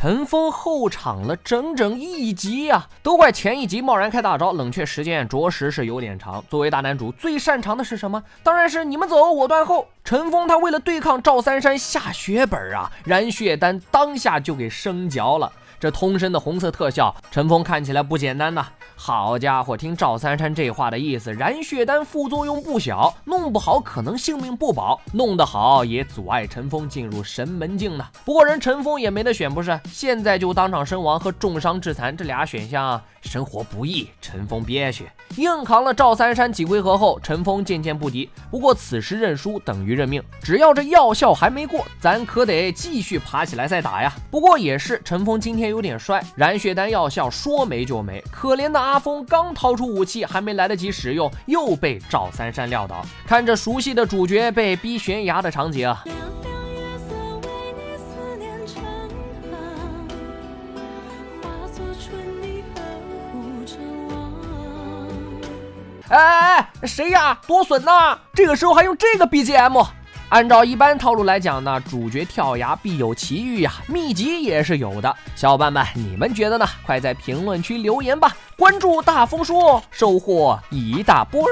陈峰后场了整整1集呀，都怪前一集贸然开大招，冷却时间着实是有点长。作为大男主，最擅长的是什么？当然是你们走我断后。陈峰他为了对抗赵三山下血本啊，燃血丹当下就给生嚼了。这通身的红色特效，陈峰看起来不简单呐。好家伙，听赵三山这话的意思，燃血丹副作用不小，弄不好可能性命不保，弄得好也阻碍陈峰进入神门境呢。不过人陈峰也没得选，不是？现在就当场身亡和重伤致残这俩选项，生活不易，陈峰憋屈，硬扛了赵三山几回合后，陈峰渐渐不敌。不过此时认输等于认命，只要这药效还没过，咱可得继续爬起来再打呀。不过也是，陈峰今天有点衰，燃血丹药效说没就没，可怜的阿峰刚掏出武器，还没来得及使用，又被赵三山撂倒。看着熟悉的主角被逼悬崖的场景，谁呀？多损呐！这个时候还用这个 BGM？ 按照一般套路来讲呢，主角跳崖必有奇遇呀，秘籍也是有的。小伙伴们，你们觉得呢？快在评论区留言吧！关注大风说，收获一大波儿。